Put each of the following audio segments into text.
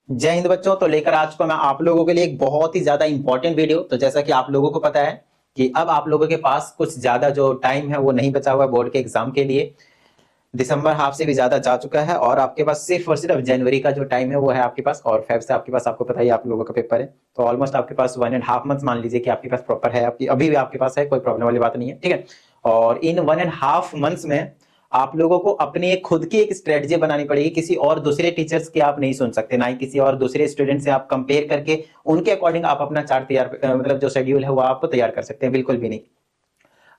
जय हिंद बच्चों। तो लेकर आ चुका मैं आप लोगों के लिए एक बहुत ही ज्यादा इंपॉर्टेंट वीडियो। तो जैसा कि आप लोगों को पता है कि अब आप लोगों के पास कुछ ज्यादा जो टाइम है वो नहीं बचा हुआ बोर्ड के एग्जाम के लिए। दिसंबर हाफ से भी ज्यादा जा चुका है और आपके पास सिर्फ और सिर्फ जनवरी का जो टाइम है वो है आपके पास, और फेब से आपके पास, आपको पता ही आप लोगों का पेपर है। तो ऑलमोस्ट आपके पास 1.5 मंथ मान लीजिए कि आपके पास प्रॉपर है, आपकी अभी भी आपके पास है, कोई प्रॉब्लम वाली बात नहीं है, ठीक है। और इन 1.5 मंथ्स में आप लोगों को अपनी एक खुद की एक स्ट्रेटजी बनानी पड़ेगी। किसी और दूसरे टीचर्स की आप नहीं सुन सकते, ना ही किसी और दूसरे स्टूडेंट से आप कंपेयर करके उनके अकॉर्डिंग आप अपना चार्ट तैयार मतलब जो शेड्यूल है वो आप तैयार कर सकते हैं, बिल्कुल भी नहीं।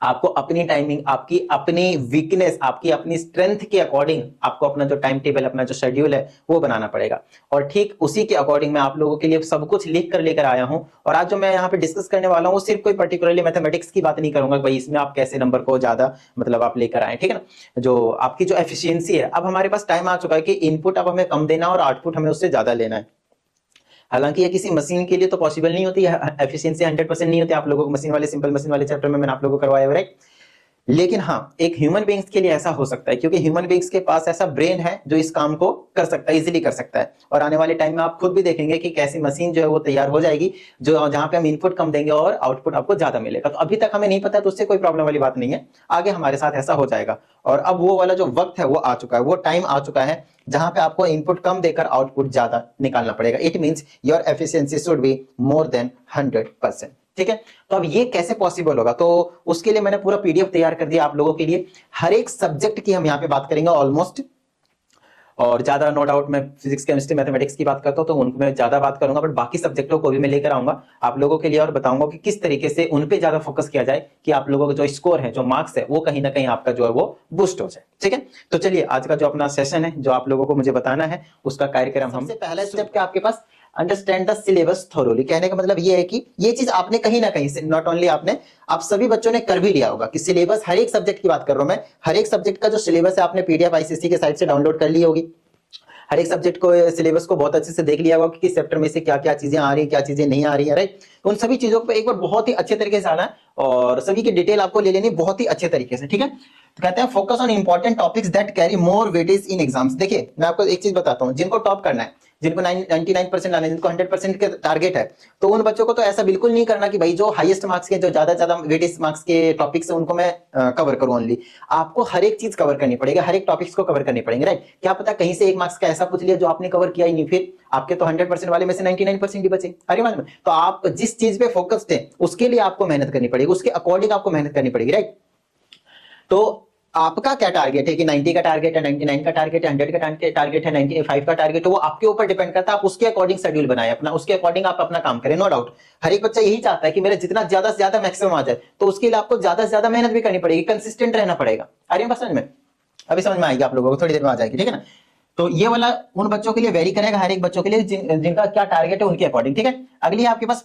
आपको अपनी टाइमिंग, आपकी अपनी वीकनेस, आपकी अपनी स्ट्रेंथ के अकॉर्डिंग आपको अपना जो टाइम टेबल, अपना जो शेड्यूल है वो बनाना पड़ेगा। और ठीक उसी के अकॉर्डिंग मैं आप लोगों के लिए सब कुछ लिख कर लेकर आया हूं। और आज जो मैं यहाँ पे डिस्कस करने वाला हूँ सिर्फ कोई पर्टिकुलरली मैथमेटिक्स की बात नहीं करूंगा भाई इसमें आप कैसे नंबर को ज्यादा मतलब आप लेकर आए, ठीक है ना। जो आपकी जो एफिशिएंसी है, अब हमारे पास टाइम आ चुका है कि इनपुट अब हमें कम देना और आउटपुट हमें उससे ज्यादा लेना है। हालांकि ये किसी मशीन के लिए तो पॉसिबल नहीं होती है, एफिशिएंसी 100% नहीं होती। आप लोगों को मशीन वाले, सिंपल मशीन वाले चैप्टर में मैंने आप लोगों को करवाया, राइट। लेकिन हाँ, एक ह्यूमन बीइंग्स के लिए ऐसा हो सकता है, क्योंकि ह्यूमन बीइंग्स के पास ऐसा ब्रेन है जो इस काम को कर सकता है, इजीली कर सकता है। और आने वाले टाइम में आप खुद भी देखेंगे कि कैसी मशीन जो है वो तैयार हो जाएगी, जो जहां पे हम इनपुट कम देंगे और आउटपुट आपको ज्यादा मिलेगा। तो अभी तक हमें नहीं पता, तो उससे कोई प्रॉब्लम वाली बात नहीं है, आगे हमारे साथ ऐसा हो जाएगा। और अब वो वाला जो वक्त है वो आ चुका है, वो टाइम आ चुका है जहां पे आपको इनपुट कम देकर आउटपुट ज्यादा निकालना पड़ेगा। It means your efficiency should be more than 100%, ठीक है। तो अब ये कैसे पॉसिबल होगा, तो उसके लिए मैंने पूरा पीडीएफ तैयार कर दिया आप लोगों के लिए। हर एक सब्जेक्ट की हम यहाँ पे बात करेंगे ऑलमोस्ट, और ज्यादा नो डाउट मैं फिजिक्स, केमिस्ट्री, मैथमेटिक्स की बात करता हूं तो उनको मैं ज्यादा बात करूंगा, बट बाकी सब्जेक्टों को भी मैं लेकर आऊंगा आप लोगों के लिए और बताऊंगा कि किस तरीके से उन पे ज्यादा फोकस किया जाए कि आप लोगों का जो स्कोर है, जो मार्क्स है, वो कहीं ना कहीं आपका जो है वो बूस्ट हो जाए, ठीक है। तो चलिए आज का जो अपना सेशन है, जो आप लोगों को मुझे बताना है, उसका कार्यक्रम हम सबसे पहला स्टेप क्या आपके पास, अंडरस्टैंड द सिलेबस थोरोली। कहने का मतलब ये है कि ये चीज आपने कहीं ना कहीं से, नॉट ओनली आपने, आप सभी बच्चों ने कर भी लिया होगा कि सिलेबस, हर एक सब्जेक्ट की बात कर रहा हूं मैं, हर एक सब्जेक्ट का जो सिलेबस है आपने पीडीएफ आईसीएसई के साइट से डाउनलोड कर ली होगी। हर एक सब्जेक्ट को, सिलेबस को बहुत अच्छे से देख लिया होगा कि किस चैप्टर में से क्या क्या चीजें आ रही है, क्या चीजें नहीं आ रही है, राइट। उन सभी चीजों पर एक बार बहुत ही अच्छे तरीके से आना है और सभी की डिटेल आपको ले लेनी बहुत ही अच्छे तरीके से, ठीक है। तो कहते हैं focus on important topics that carry more weightage in exams. देखिए मैं आपको एक चीज बताता हूं, जिनको टॉप करना है, जिनको 99% लाना है, जिनको 100% के टारगेट है, तो उन बच्चों को तो ऐसा बिल्कुल नहीं करना कि भाई जो हाईएस्ट मार्क्स के, जो ज्यादा वेटेज मार्क्स के टॉपिक्स है उनको मैं कवर करूं ओनली। आपको हर एक चीज कवर करनी पड़ेगी, हर एक टॉपिक्स को कवर करनी पड़ेंगे, राइट। क्या पता कहीं से एक मार्क्स का ऐसा पूछ लिया जो आपने कवर किया ही नहीं, फिर आपके तो 100% वाले में से 99% ही बचे। अरे मान, तो आप जिस चीज पे फोकस्ड है उसके लिए आपको मेहनत करनी पड़ेगी, उसके अकॉर्डिंग आपको मेहनत करनी पड़ेगी, राइट। तो आपका क्या टारगेट है कि 90 का टारगेट है, 99 का टारगेट है, 100 का टारगेट है, 95 का टारगेट है, वो आपके ऊपर डिपेंड करता है। आप उसके अकॉर्डिंग शेड्यूल बनाए अपना, उसके अकॉर्डिंग आप अपना काम करें। नो डाउट हर एक बच्चा यही चाहता है कि मेरा जितना ज्यादा से ज्यादा मैक्सिमम आ जाए, तो उसके लिए आपको ज्यादा से ज्यादा मेहनत भी करनी पड़ेगी, कंसिस्टेंट रहना पड़ेगा। अरे बस समझ में, अभी समझ में आएगी आप लोगों को, थोड़ी देर में आ जाएगी, ठीक है ना। तो ये वाला उन बच्चों के लिए वेरी करेगा, हर एक बच्चों के लिए जिनका क्या टारगेट है उनके अकॉर्डिंग, ठीक है। अगली आपके पास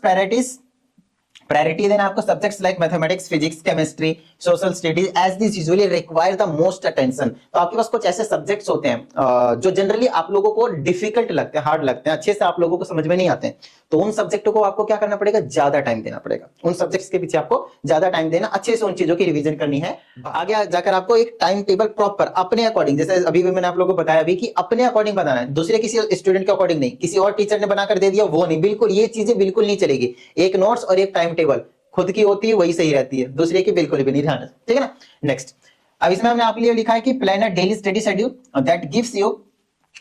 प्रायोरिटी देना आपको subjects like mathematics, physics, chemistry, social studies as this usually require the most attention. तो आपके पास कुछ ऐसे सब्जेक्ट्स होते हैं जो जनरली आप लोगों को डिफिकल्ट लगते हैं, हार्ड लगते हैं, अच्छे से आप लोगों को समझ में नहीं आते हैं। तो उन सब्जेक्टों को आपको क्या करना पड़ेगा, ज्यादा टाइम देना पड़ेगा, उन सब्जेक्ट्स के पीछे आपको ज्यादा टाइम देना, अच्छे से उन चीजों की रिवीजन करनी है। आगे जाकर आपको एक टाइम टेबल प्रॉपर अपने अकॉर्डिंग, जैसे अभी भी मैंने आप लोगों को बताया अभी कि अपने अकॉर्डिंग बनाना है, दूसरे किसी स्टूडेंट के अकॉर्डिंग नहीं, किसी और टीचर ने बनाकर दे दिया वो नहीं, बिल्कुल ये चीजें बिल्कुल नहीं चलेगी। एक नोट्स और एक टाइम टेबल खुद की होती है, वही सही रहती है, दूसरे की बिल्कुल भी नहीं ध्यान, ठीक है ना। नेक्स्ट, अब इसमें हमने आपके लिए लिखा है कि plan a daily study schedule that gives you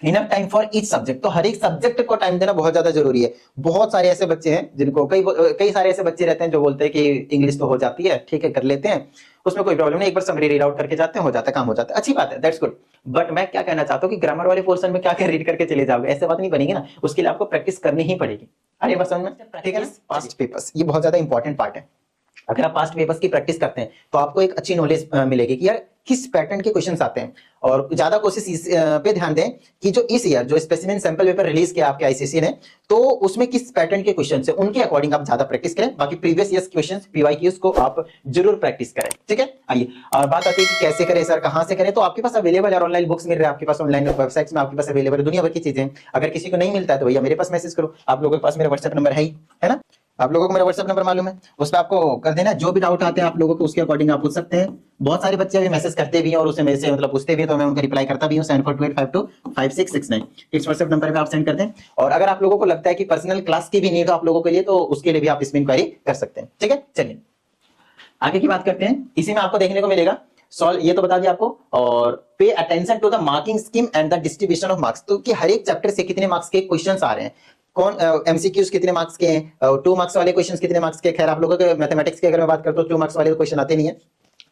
enough time for each subject. तो हर एक सब्जेक्ट को टाइम देना बहुत ज्यादा जरूरी है। बहुत सारे ऐसे बच्चे हैं जिनको, कई सारे ऐसे बच्चे रहते हैं जो बोलते हैं कि इंग्लिश तो हो जाती है, ठीक है कर लेते हैं, उसमें कोई प्रॉब्लम नहीं, एक बार समरी रीड आउट करके जाते हैं, हो जाता है, काम हो जाता है, अच्छी बात है, दैट्स गुड। बट मैं क्या कहना चाहता हूँ कि ग्रामर वाले पोर्शन में क्या क्या रीड करके चले जाओगे, ऐसे बात नहीं बनेगी ना, उसके लिए आपको प्रैक्टिस करनी ही पड़ेगी। अरे बस समझ में, ठीक है ना। पास्ट पेपर्स ये बहुत ज्यादा इंपॉर्टेंट पार्ट है। अगर आप पास्ट पेपर्स की प्रैक्टिस करते हैं तो आपको एक अच्छी नॉलेज मिलेगी कि यार किस पैटर्न के क्वेश्चंस आते हैं। और ज्यादा कोशिश इस पे ध्यान दें कि जो इस ईयर जो स्पेसिमेन सैंपल पेपर रिलीज किया आपके आईसीएसई ने, तो उसमें किस पैटर्न के क्वेश्चंस है उनके अकॉर्डिंग आप ज्यादा प्रैक्टिस करें। बाकी प्रीवियस ईयर्स क्वेश्चंस, पीवाईक्यूज को आप जरूर प्रैक्टिस करें, ठीक है। आइए, और बात आती है कि कैसे करें सर, कहां से करें। तो आपके पास अवेलेबल है, ऑनलाइन बुक्स मिल रहे हैं आपके पास, ऑनलाइन वेबसाइट्स में आपके पास अवेलेबल है, दुनिया भर की चीजें। अगर किसी को नहीं मिलता है तो भैया मेरे पास मैसेज करो, आप लोगों के पास मेरा व्हाट्सएप नंबर है ही, है ना। आप लोगों को मेरा व्हाट्सएप नंबर मालूम है, उस पर आपको कर देना, जो भी डाउट आते हैं आप लोगों को उसके अकॉर्डिंग आप पूछ सकते हैं। बहुत सारे बच्चे अभी मैसेज करते भी हैं और उसे मेरे से मतलब पूछते भी हैं, तो मैं उनका रिप्लाई करता भी हूँ। 7428525669 इस व्हाट्सएप नंबर पे आप सेंड कर दें। और अगर आप लोगों को लगता है कि पर्सनल क्लास की भी नीड हो आप लोगों के लिए, तो उसके लिए भी आप इसमें इंक्वायरी कर सकते हैं। ठीक है, चलिए आगे की बात करते हैं। इसी में आपको देखने को मिलेगा सॉल्व, ये तो बता दिया आपको, और pay attention to the marking scheme and the distribution of marks, तो कि हर एक चैप्टर से कितने मार्क्स के क्वेश्चंस आ रहे हैं, कौन एमसीक्यूज कितने मार्क्स के हैं, 2 मार्क्स वाले क्वेश्चंस कितने मार्क्स के। खैर आप लोगों के मैथमेटिक्स की अगर मैं बात करता हूं 2 मार्क्स वाले क्वेश्चन आते नहीं है,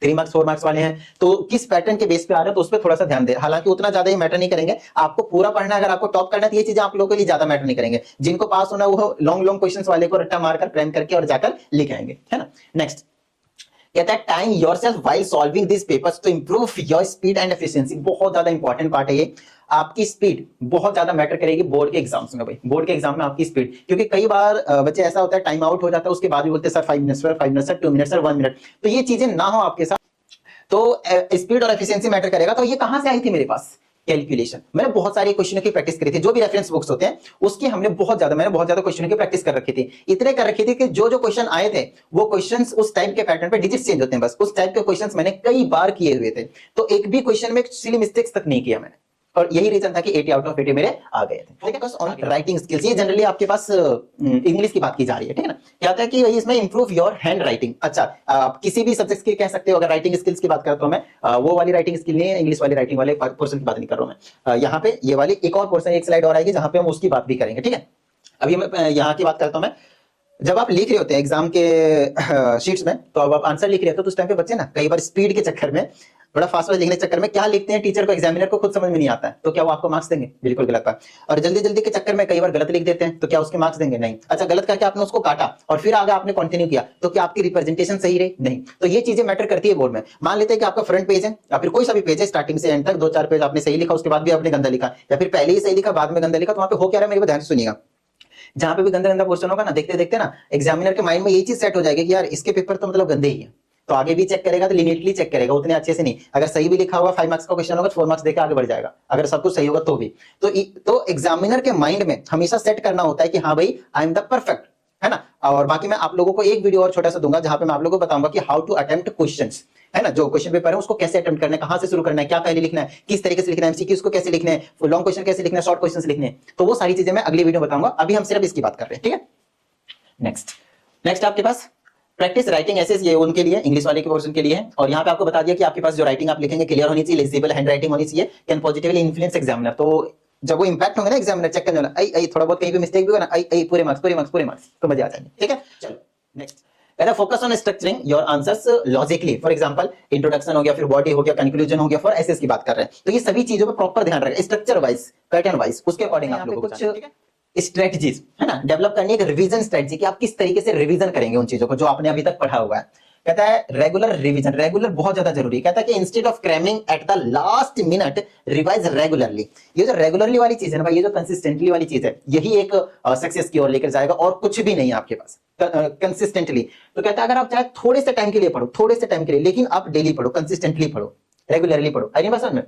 3 मार्क्स 4 मार्क्स वाले हैं, तो किस पैटर्न के बेस पे आ रहे हैं, तो उस पर थोड़ा सा ध्यान दे। हालांकि उतना ज्यादा ये मैटर नहीं करेंगे, आपको पूरा पढ़ना है, अगर आपको टॉप करना है तो ये चीजें आप लोगों के लिए ज्यादा मैटर नहीं करेंगे। जिनको पास होना है वो लॉन्ग लॉन्ग क्वेश्चंस वाले को रट्टा मारकर प्लान करके और जाकर लिख आएंगे, है ना। नेक्स्ट कहता है time yourself while solving this papers to improve your speed and efficiency. बहुत ज्यादा इंपॉर्टेंट पार्ट है ये, आपकी स्पीड बहुत ज्यादा मैटर करेगी बोर्ड के एग्जाम्स में। भाई बोर्ड के एग्जाम में आपकी स्पीड, क्योंकि कई बार बच्चे ऐसा होता है टाइम आउट हो जाता है, उसके बाद भी बोलते हैं sir 5 minutes sir, 5 minutes sir, 2 minutes sir, 1 minute, तो ये चीजें ना हो आपके साथ, तो स्पीड और एफिशिएंसी मैटर करेगा। तो ये कहां से आई थी मेरे पास कैलकुलेशन, मैंने बहुत सारे क्वेश्चनों की प्रैक्टिस करी थी, जो भी रेफरेंस बुक्स होते हैं उसकी मैंने बहुत ज्यादा क्वेश्चनों की प्रैक्टिस कर रखी थी। इतने कर रखी थी कि जो जो क्वेश्चन आए थे वो क्वेश्चंस उस टाइप के पैटर्न पे डिजिट चेंज होते हैं, बस उस टाइप के क्वेश्चंस मैंने कई बार किए हुए थे, तो एक भी क्वेश्चन में सिली मिस्टेक्स तक नहीं किया मैंने, और यही रीजन था कि 80 आउट ऑफ 80 मेरे आ गए थे। ठीक है, बस ऑन राइटिंग स्किल्स, ये जनरली आपके पास इंग्लिश की बात की जा रही है। ठीक है ना, क्या होता है कि इसमें इंप्रूव योर हैंड राइटिंग। अच्छा, आप किसी भी सब्जेक्ट की कह सकते हो, अगर राइटिंग स्किल्स की बात करता हूं मैं, वो वाली राइटिंग स्किल नहीं है, इंग्लिश वाली राइटिंग वाले पोर्शन की बात नहीं कर रहा हूं मैं। यहाँ पे ये वाली एक और पोर्शन, एक स्लाइड और आएगी जहां पे हम उसकी बात भी करेंगे। ठीक है, अभी मैं यहाँ की बात करता हूं मैं, जब आप लिख रहे होते हैं एग्जाम के शीट्स में, तो अब आप आंसर लिख रहे हो तो उस टाइम पे बच्चे ना कई बार स्पीड के चक्कर में, बड़ा फास्ट लिखने के चक्कर में क्या लिखते हैं, टीचर को एग्जामिनर को खुद समझ में नहीं आता है, तो क्या वो आपको मार्क्स देंगे? बिल्कुल गलत बात। और जल्दी जल्दी के चक्कर में कई बार गलत लिख देते हैं, तो क्या उसके मार्क्स देंगे? नहीं। अच्छा, गलत करके आपने उसको काटा और फिर आगे आपने कंटिन्यू किया, तो क्या आपकी रिप्रेजेंटेशन सही रही? नहीं। तो ये चीजें मैटर करती है बोर्ड में। मान लेते हैं कि आपका फ्रंट पेज है या फिर कोई सा भी पेज है, स्टार्टिंग से एंड तक 2-4 पेज आपने सही लिखा, उसके बाद भी आपने गंदा लिखा, या फिर पहले ही सही लिखा बाद में गंदा लिखा, तो वहां पे हो क्या रहा है मेरे को ध्यान से सुनिएगा। जहां पे भी गंदा गंदा क्वेश्चन होगा ना, देखते देखते ना एग्जामिनर के माइंड में ये चीज सेट हो जाएगी कि यार इसके पेपर तो मतलब गंदे ही है, तो आगे भी चेक करेगा तो लिमिटली चेक करेगा, उतने अच्छे से नहीं। अगर सही भी लिखा होगा 5 मार्क्स का क्वेश्चन होगा तो 4 मार्क्स देकर आगे बढ़ जाएगा, अगर सब कुछ सही होगा तो भी। तो एग्जामिनर के माइंड में हमेशा सेट करना होता है कि हाँ भाई आई एम द परफेक्ट, है ना। और बाकी मैं आप लोगों को एक वीडियो और छोटा सा दूंगा जहां पे मैं आप लोगों को बताऊंगा कि हाउ टू अटेम्प्ट क्वेश्चंस, है ना, जो क्वेश्चन पेपर है उसको कैसे अटेम्प्ट करना है, कहां से शुरू करना है, क्या पहले लिखना है, किस तरीके से लिखना है, एमसीक्यूज को कैसे लिखना है, लॉन्ग क्वेश्चन कैसे लिखना है, शॉर्ट क्वेश्चंस लिखने हैं, तो वो सारी चीजें मैं अगली वीडियो बताऊंगा। अभी हम सिर्फ इसकी बात कर रहे हैं। ठीक है, नेक्स्ट आपके पास प्रैक्टिस राइटिंग एसेस, ये उनके लिए इंग्लिश वाले के पोर्शन के लिए है। और यहाँ पे आपको बता दिया कि आपके पास जो राइटिंग आप लिखेंगे क्लियर होनी चाहिए, लेजिबल हैंड राइटिंग होनी चाहिए, कैन पॉजिटिवली इन्फ्लुएंस एग्जामिनर। तो जब वो इंपैक्ट होंगे ना एग्जामिनर चेक करने वाला, आई थोड़ा बहुत कहीं भी मिस्टेक भी होगा ना, आई पूरे मार्क्स तो मजे आ जाएंगे। ठीक है, चलो नेक्स्ट कहता है focus on structuring your answers logically. For example introduction हो गया, फिर बॉडी हो गया, कंक्लूजन हो गया, फॉर एसेस की बात कर रहे हैं, तो ये सभी चीजों पे प्रॉपर ध्यान रखें, स्ट्रक्चर वाइज, पैटर्न वाइज, उसके अकॉर्डिंग आप लोगों को कुछ स्ट्रेटजीज, है ना, डेवलप करनी है, एक रिवीजन स्ट्रेटजी कि आप किस तरीके से रिवीजन करेंगे उन चीजों को जो आपने अभी तक पढ़ा हुआ है। कहता है रेगुलर रिवीजन, रेगुलर बहुत ज्यादा जरूरी है। कहता है कि instead of cramming at the last minute revise regularly. ये जो रेगुलरली वाली चीज है ना भाई, ये जो कंसिस्टेंटली वाली चीज है, यही एक सक्सेस की ओर लेकर जाएगा, और कुछ भी नहीं है आपके पास कंसिस्टेंटली। तो कहता है अगर आप चाहे थोड़े से टाइम के लिए पढ़ो, थोड़े से टाइम के लिए, लेकिन आप डेली पढ़ो, कंसिस्टेंटली पढ़ो, रेगुलरली पढ़ो। आई नहीं बात समझ में?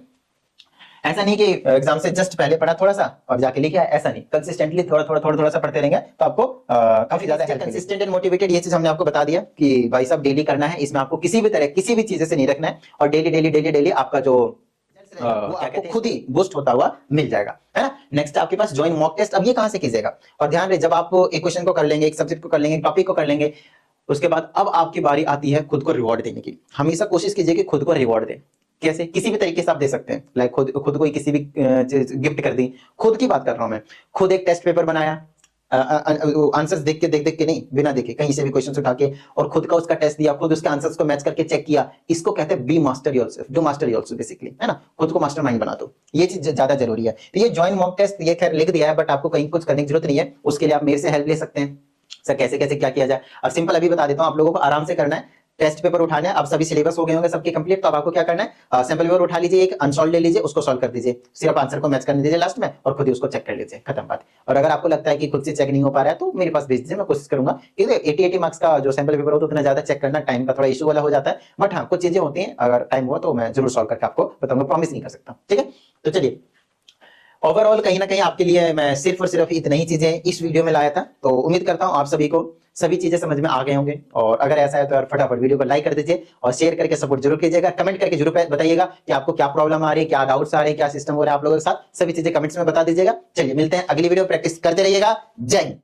ऐसा नहीं कि एग्जाम से जस्ट पहले पढ़ा थोड़ा सा और जाके लिखा, ऐसा नहीं, कंसिस्टेंटली थोड़ा सा पढ़ते रहेंगे तो आपको काफी ज्यादा कंसिस्टेंट एंड मोटिवेटेड। ये चीज हमने आपको बता दिया कि भाई साहब डेली करना है, इसमें आपको किसी भी तरह किसी भी चीज से नहीं रखना है, और डेली आपका जो क्या कहते हैं खुद ही बूस्ट होता हुआ मिल जाएगा, है ना। नेक्स्ट आपके पास ज्वाइन मॉक टेस्ट। अब ये कहां से कीजिएगा, और ध्यान रहे जब आप एक क्वेश्चन को कर लेंगे, एक सब्जेक्ट को कर लेंगे, टॉपिक को कर लेंगे, उसके बाद अब आपकी बारी आती है खुद को रिवॉर्ड देने की। हमेशा कोशिश कीजिए कि खुद को रिवॉर्ड दें। कैसे? किसी भी तरीके से आप दे सकते हैं, लाइक खुद को किसी भी गिफ्ट कर दी। खुद की बात कर रहा हूं मैं, खुद एक टेस्ट पेपर बनाया, आंसर्स देख के नहीं, बिना देखे कहीं से भी क्वेश्चंस उठा के, और खुद का उसका टेस्ट दिया, खुद उसके आंसर्स को मैच करके चेक किया। इसको कहते हैं be master yourself, do master yourself basically, है ना। खुद को मास्टर माइंड बना दो, ये चीज ज्यादा जरूरी है। तो ये ज्वाइन मॉक टेस्ट ये खैर लिख दिया है, बट आपको कहीं कुछ करने की जरूरत नहीं है, उसके लिए आप मेरे से हेल्प ले सकते हैं। सर कैसे कैसे क्या किया जाए, अब सिंपल अभी बता देता हूं, आप लोगों को आराम से करना है। टेस्ट पेपर उठाना है, अब सभी सिलेबस हो गए होंगे सबके कंप्लीट, तो अब आपको क्या करना है, सैंपल पेपर उठा लीजिए, एक अनसॉल्व ले लीजिए, उसको सॉल्व कर दीजिए, सिर्फ आंसर को मैच करने दीजिए लास्ट में, और खुद ही उसको चेक कर लीजिए, खत्म बात। और अगर आपको लगता है कि खुद से चेक नहीं हो पा रहा है तो मेरे पास भेज दीजिए, मैं कोशिश करूंगा। क्योंकि 80 मार्क्स का जो सैंपल पेपर होता है उतना ज्यादा चेक करना टाइम का थोड़ा इशू वाला हो जाता है, बट हाँ कुछ चीजें होती हैं, अगर टाइम हुआ तो मैं जरूर सॉल्व करके आपको बताऊंगा, प्रॉमिस नहीं कर सकता। ठीक है, तो चलिए ओवरऑल कहीं ना कहीं आपके लिए मैं सिर्फ और सिर्फ इतनी ही चीजें इस वीडियो में लाया था। तो उम्मीद करता हूं आप सभी को सभी चीजें समझ में आ गए होंगे, और अगर ऐसा है तो यार फटाफट वीडियो को लाइक कर दीजिए और शेयर करके सपोर्ट जरूर कीजिएगा। कमेंट करके जरूर बताइएगा कि आपको क्या प्रॉब्लम आ रही है, क्या डाउट्स आ रहे हैं, क्या सिस्टम हो रहा है आप लोगों के साथ, सभी चीजें कमेंट्स में बता दीजिएगा। चलिए मिलते हैं अगली वीडियो, प्रैक्टिस करते रहिएगा। जय हिंद।